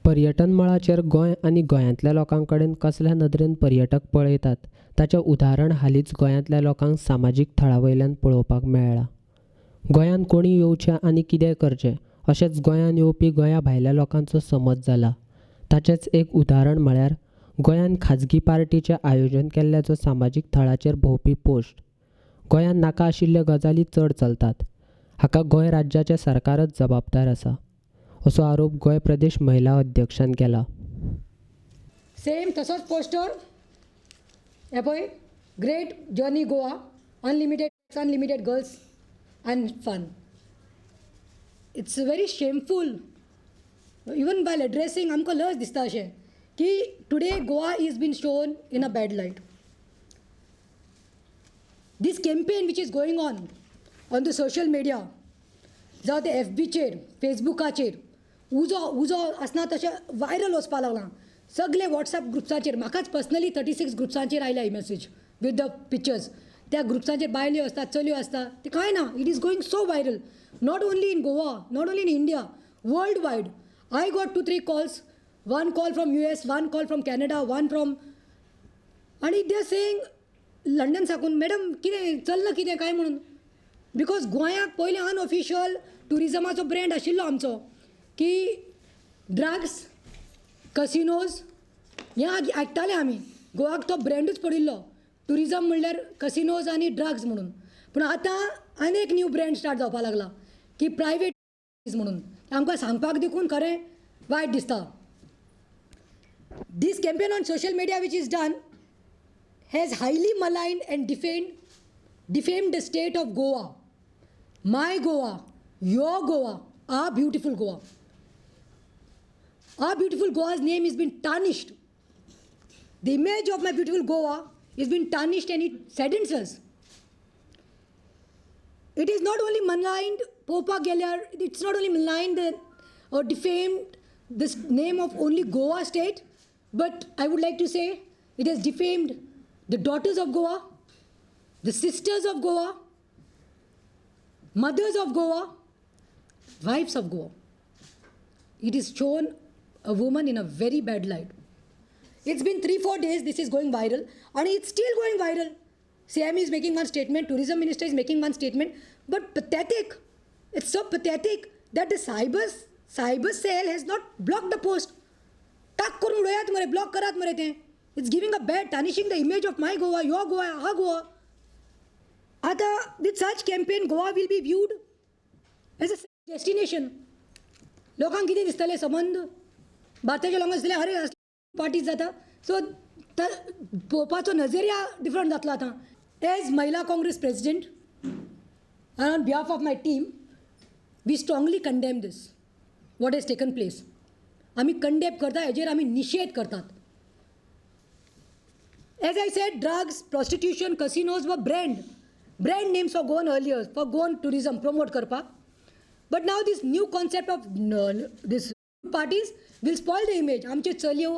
पर्यटन मळाचेर गोंय आनी गोंयांतल्या लोकांकडेन कसल्या नदरेन पर्यटक पळयतात ताचें उदाहरण हालींच गोंयांतल्या लोकांक सामाजीक थळावयल्यान पळोवपाक मेळ्ळां. गोंयांत कोणी येवचें आनी कितेंय करचें अशेंच गोंयांत येवपी गोंया भायल्या लोकांचो समज जाला. ताचेंच एक उदाहरण म्हळ्यार गोंयांत खाजगी पार्टीचें आयोजन केल्ल्याचो सामाजीक थळाचेर भोंवपी पोस्ट. गोंयांत नाका आशिल्ल्यो गजाली चड चलतात. हाका गोंय राज्याचें सरकारच जबाबदार आसा असो आरोप गोंय प्रदेश महिला अध्यक्षान केला. सेम तसोच पोस्टर हे पळय, great journey Goa, unlimited girls and fun. It's very shameful. Even बायल एड्रेसींग आमकां लज दिसता अशें की today Goa is been shown in a bad light. This campaign which is going on the social media, जावं ते FBचेर, फेसबुकाचेर उजो आसना तशें वायरल वचपाक लागलां. सगळे वॉट्सॅप ग्रुप्साचेर, म्हाकाच पर्सनली 36 ग्रुप्सांचेर आयल्या ही मेसेज विथ द पिक्चर्स. त्या ग्रुप्सांचेर बायल्यो आसतात, चलयो आसतात, ते कांय ना. It is going so viral, not only in Goa, not only in India, world wide. I got 2-3 calls, one call from US, one call from Canada, one from, आणि they are saying London साकून, madam कितें चल्लां कितें काय म्हणून. Because गोंयाक पयलीं unofficial ट्युरिजमाचो brand आशिल्लो आमचो की ड्रग्स, कसिनोज हें आयकताले आमी. गोवाक तो ब्रँडूच पडिल्लो, ट्युरिजम म्हणल्यार कसिनोज आनी ड्रग्स म्हणून. पूण आतां आनीक न्यू ब्रँड स्टार्ट जावपाक लागला की प्रायवेट म्हणून. आमकां सांगपाक देखून खरें वायट दिसता. This campaign on social media which is done has highly maligned and defamed the state of Goa. My Goa, your Goa, our beautiful Goa. Our beautiful Goa's name has been tarnished. The image of my beautiful Goa has been tarnished and it saddens us. It is not only maligned Popa Geller, it's not only maligned or defamed this name of only Goa state, but I would like to say it has defamed the daughters of Goa, the sisters of Goa, mothers of Goa, wives of Goa. It is shown a woman in a very bad light. It's been 3-4 days this is going viral and it's still going viral. CM is making one statement, tourism minister is making one statement, but pathetic. It's so pathetic that the cyber cell has not blocked the post. टाक करून उडयात मरे, block करात मरे ते. It's giving a bad, tarnishing the image of my Goa, your Goa, हा गोवा. आतां with such campaign Goa will be viewed as a destination. लोकांक कितें दिसतलें संबंद भारताच्या लोकांक दिसतलें अरे पार्टीज जाता. सो पळोवपाचो नजरिया डिफरंट जातलो आतां. एज महिला Congress president and on behalf of my team, we strongly condemn this, what has taken place. आम्ही कंडेम करता, हेजेर आम्ही निषेध करतात. As I said, drugs, prostitution, casinos व brand names for Goan earlier, for Goan tourism promote करपाक. But now this new concept of this parties will spoil the image. आमच्यो चलयो,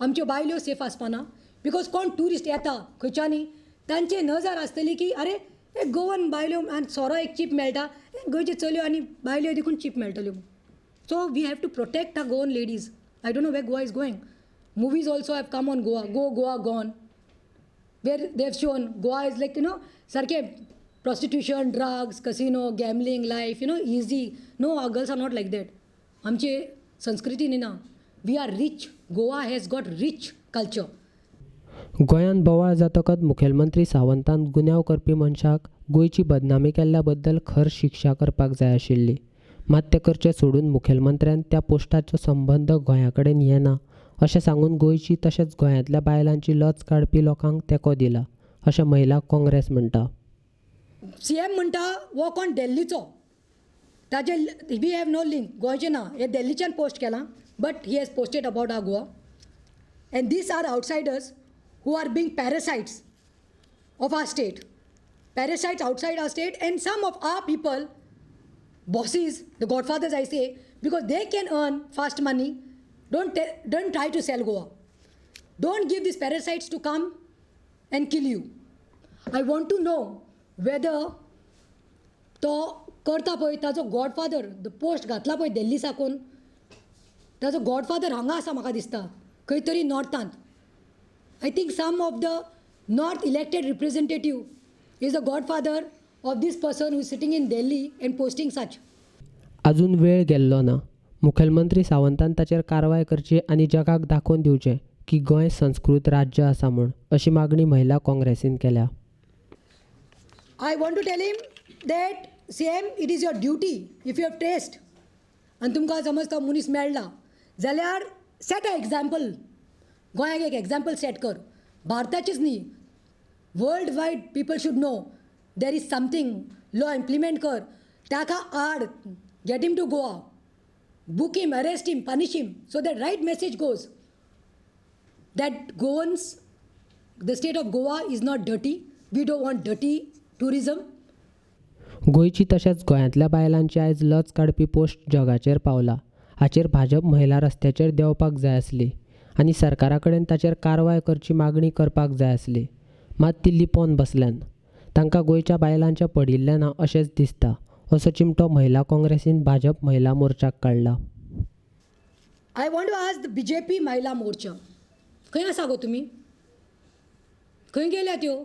आमच्यो बायल्यो सेफ आसपाना. बिकॉज कोण ट्युरिस्ट येता खंयच्यानी तांचे नजर आसतली की अरे एक गोवन बायल्यो आनी सोरो एक चीप मेळटा, गोंयच्यो चलयो आनी बायल्यो देखून चीप मेळटल्यो. So we have to protect our Goan ladies. I don't know where Goa is going. Movies also have come on Goa. Go Goa Gone, where they have shown Goa is like, sarke prostitution, drugs, casino, gambling life, easy. No, our girls are not like that. आमचे संस्कृती न्ही ना. We are rich. Goa has got rich culture. गोंयांत बोवाळ जातकच मुखेलमंत्री सावंतान गुन्यांव करपी मनशाक गोंयची बदनामी केल्ल्या बद्दल खर शिक्षा करपाक जाय आशिल्ली. मात ते करचें सोडून मुखेलमंत्र्यान त्या पोस्टाचो संबंद गोंया कडेन येना अशें सांगून गोंयची तशेंच गोंयांतल्या बायलांची लज काडपी लोकांक तेंको दिला अशें महिला काँग्रेस म्हणटा. CM म्हणटा वो कोण दिल्लीचो, ताजे वी हॅव नो लिंक, गोंयचें ना. हे दिल्लीच्यान पोस्ट केलां, but he has posted about our Goa. And this are outsiders who are being parasites of our state, parasites outside our state, and some of our people, bosses, the godfathers I say, because they can earn fast money. Don't try to sell Goa. Don't give these parasites to come and kill you. I want to know whether तो करता पळय ताजो godfather the post घातला पळय दिल्ली साकून, ताजो godfather हांगा आसा म्हाका दिसता खंय तरी नॉर्थांत. I think some of the north elected representative is the godfather of this person who is sitting in Delhi and posting such. अजून वेळ गेल्लो ना. मुखेलमंत्री सावंतान ताचेर कारवाय करची आनी जगाक दाखोवन दिवचें की गोंय संस्कृत राज्य आसा म्हूण, अशी मागणी महिला काँग्रेसीन केल्या. I want to tell him that CM, it is your duty if you have traced आनी तुमकां समज तो मनीस मेळ्ळा जाल्यार सेट अ एग्जाम्पल. गोंयाक एक एग्जाम्पल सेट कर. भारताचेच न्ही, world wide people should know there is something. Law implement कर. ताका आड get him to Goa, book him, arrest him, punish him, so that right message goes that Goans, the state of Goa is not dirty. We don't want dirty tourism. गोंयची तशेंच गोंयांतल्या बायलांची आयज लज काडपी post जगाचेर पावला. हाचेर भाजप महिला रस्त्याचेर देंवपाक जाय आसली आनी सरकारा कडेन ताचेर कारवाय करची मागणी करपाक जाय आसली. मात ती लिपोवन बसल्यान. तांकां गोंयच्या बायलांचें पडिल्लें ना अशेंच दिसता, असो चिमटो महिला काँग्रेसीन भाजप महिला मोर्चाक काडला. I want to ask the BJP Mahila मोर्चा, खंय आसा गो तुमी? खंय गेल्या त्यो?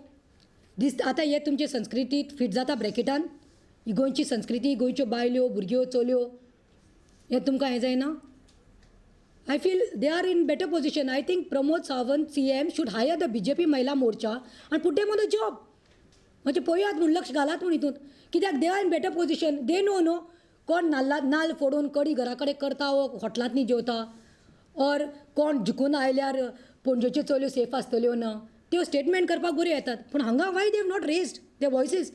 आतां हे तुमचे संस्कृतीत फिट जाता ब्रॅकेटान? ही गोंयची संस्कृती, गोंयच्यो बायल्यो, भुरग्यो, चलयो, हें तुमकां हें जायना? I feel they are in better position. I think Pramod Sawant CM should hire the BJP Mahila Morcha आनी put them on the job. म्हणजे पळयात म्हूण, लक्ष घालात म्हूण हितून. कित्याक they are in better position. They know कोण नाल्ल फोडून कडी घरा कडेन करता वो हॉटलांतनी जेवता, ऑर कोण जिखून आयल्यार पणजेच्यो चलयो सेफ आसतल्यो ना, त्यो स्टेटमेंट करपाक बऱ्यो येतात. पूण हांगा why they have not raised their voices?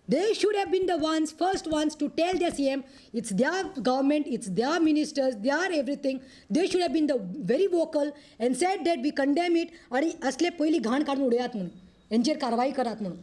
They should have been the first ones to tell their CM, it's their government, it's their ministers, they are everything. They should have been the very vocal and said that we condemn it आणि असले पयली घाण काढून उडयात म्हणून, हेंचेर कारवाई करात म्हणून.